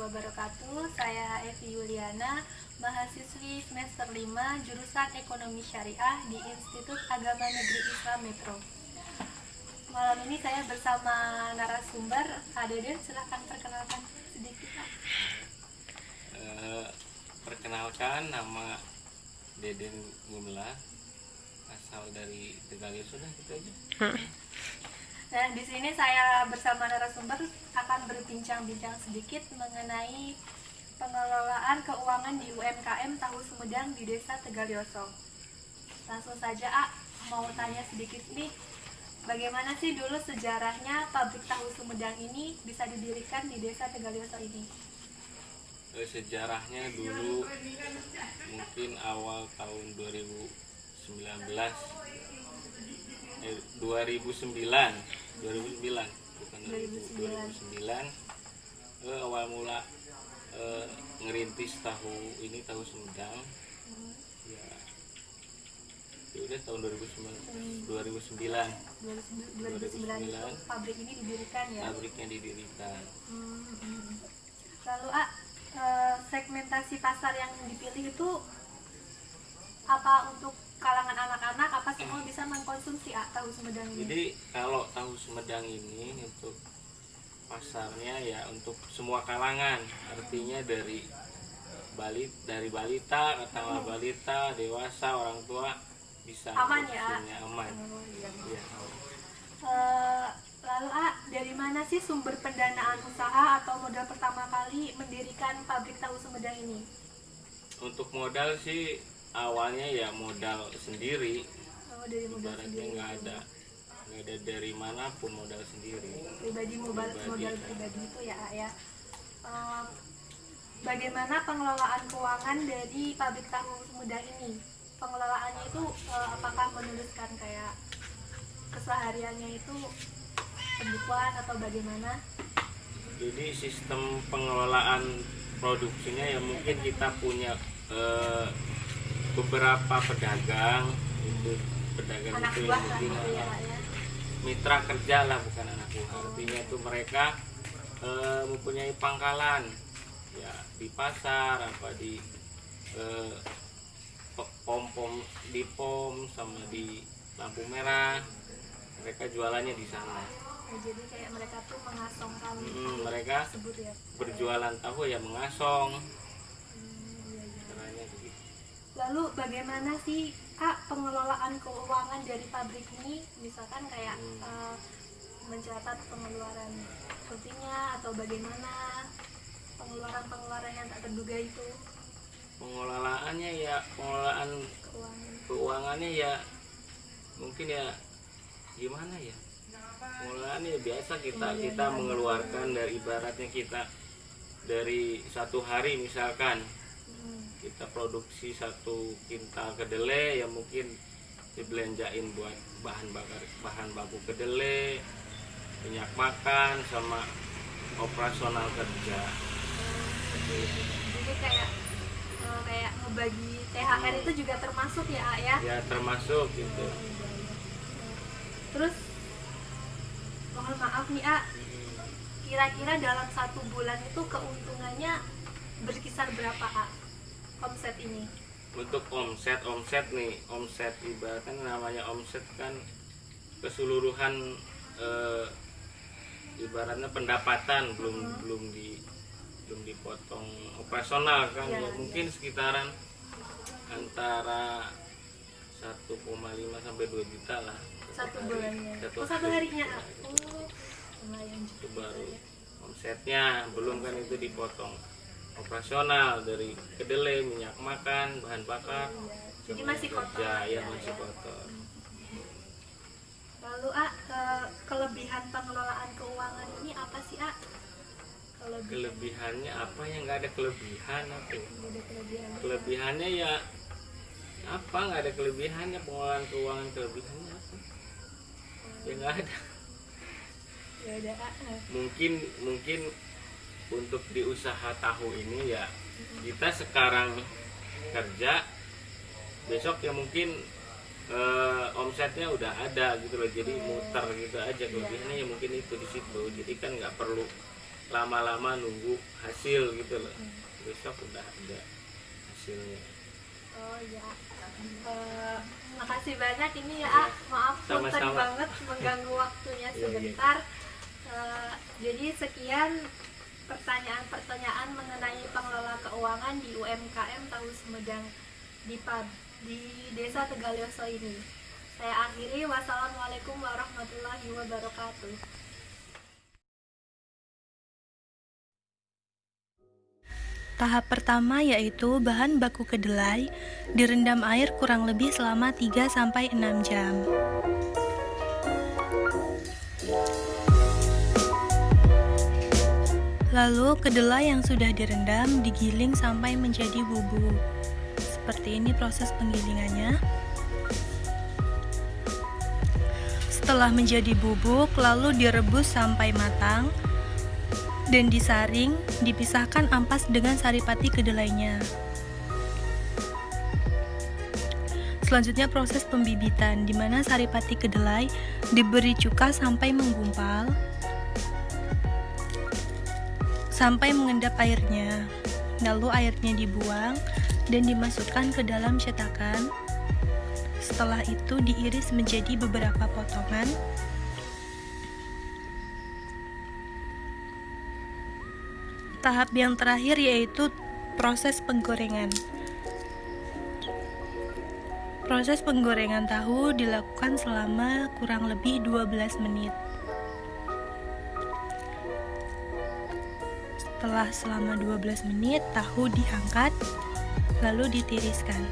wabarakatuh. Saya Evi Yuliana, mahasiswi semester 5 jurusan Ekonomi Syariah di Institut Agama Negeri Islam Metro. Malam ini saya bersama narasumber. Deden, silahkan perkenalkan sedikit. Perkenalkan, nama Deden Gumla, asal dari Tegal. Sudah gitu aja. Nah, di sini saya bersama narasumber akan berbincang-bincang sedikit mengenai pengelolaan keuangan di UMKM Tahu Sumedang di Desa Tegalyoso. Langsung saja, mau tanya sedikit nih, bagaimana sih dulu sejarahnya pabrik tahu Sumedang ini bisa didirikan di Desa Tegalyoso ini? Sejarahnya dulu mungkin awal tahun 2009 bukan 2009 awal mula ngerintis tahu Sumedang. Ya udah tahun 2009 pabrik ini didirikan ya. Pabriknya didirikan. Lalu segmentasi pasar yang dipilih itu apa, untuk kalangan anak-anak apa semua bisa mengkonsumsi tahu Sumedang ini? Jadi kalau tahu Sumedang ini untuk pasarnya ya untuk semua kalangan, artinya dari balita, katakanlah balita, dewasa, orang tua bisa aman ya. Aman. Iya. Lalu dari mana sih sumber pendanaan usaha atau modal pertama kali mendirikan pabrik tahu Sumedang ini? Untuk modal sih awalnya ya modal sendiri. Dari modal ibaratnya sendiri. nggak ada dari manapun, modal sendiri. Modal pribadi itu ya. Bagaimana pengelolaan keuangan dari pabrik tahu Sumedang ini? Pengelolaannya itu apakah menuliskan kayak kesehariannya itu pembukuan atau bagaimana? Jadi sistem pengelolaan produksinya ya mungkin kita punya beberapa pedagang, itu pedagang anak itu buah yang mungkin ya. mitra kerja lah, bukan anak buah. Artinya itu mereka mempunyai pangkalan ya di pasar, apa di pom sama di lampu merah, mereka jualannya di sana. Jadi kayak mereka tuh mengasongkan mereka tersebut ya. Berjualan tahu ya mengasong. Caranya begitu. Lalu bagaimana sih pengelolaan keuangan dari pabrik ini? Misalkan kayak mencatat pengeluaran rutinnya atau bagaimana pengeluaran yang tak terduga itu? Pengelolaannya ya pengelolaan keuangannya ya mungkin ya gimana ya, pengelolaannya biasa kita mengeluarkan dari, ibaratnya kita dari satu hari misalkan kita produksi 1 kintal kedelai, ya mungkin dibelanjain buat bahan baku kedelai, minyak makan, sama operasional kerja. Jadi kayak ngebagi THR itu juga termasuk ya Ya termasuk gitu. Terus mohon maaf nih kira-kira dalam 1 bulan itu keuntungannya berkisar berapa omset ini? Untuk omset ibaratnya namanya omset kan keseluruhan ibaratnya pendapatan belum dipotong operasional kan ya, mungkin sekitaran antara 1,5 sampai 2 juta lah satu bulannya. Satu harinya. Lumayan itu baru omsetnya, belum kan itu dipotong operasional dari kedelai, minyak makan, bahan bakar. Jadi masih kotor ya, masih kotor. Lalu kelebihan pengelolaan keuangan ini apa sih Kelebihannya apa ya? Nggak ada kelebihan apa ya? Kelebihannya ya apa, nggak ada kelebihannya. Pengelolaan keuangan kelebihannya apa ya? Nggak ada. Mungkin untuk di usaha tahu ini ya kita sekarang kerja, besok ya mungkin omsetnya udah ada gitu loh, jadi muter gitu aja. Kelebihannya ya mungkin itu di situ, jadi kan nggak perlu lama-lama nunggu hasil gitu loh. Besok udah ada hasilnya. Oh ya. Makasih banyak ini ya, maaf punten Sama-sama. banget mengganggu waktunya Iya, iya. sebentar. Jadi sekian pertanyaan-pertanyaan mengenai pengelola keuangan di UMKM Tahu Sumedang di Desa Tegalioso ini. Saya akhiri, wassalamualaikum warahmatullahi wabarakatuh. Tahap pertama yaitu bahan baku kedelai direndam air kurang lebih selama 3-6 jam. Lalu kedelai yang sudah direndam digiling sampai menjadi bubuk. Seperti ini proses penggilingannya. Setelah menjadi bubuk, lalu direbus sampai matang dan disaring, dipisahkan ampas dengan saripati kedelainya. Selanjutnya proses pembibitan, di mana saripati kedelai diberi cuka sampai menggumpal, sampai mengendap airnya. Lalu airnya dibuang dan dimasukkan ke dalam cetakan. Setelah itu diiris menjadi beberapa potongan. Tahap yang terakhir yaitu proses penggorengan. Proses penggorengan tahu dilakukan selama kurang lebih 12 menit. Setelah selama 12 menit, tahu diangkat lalu ditiriskan.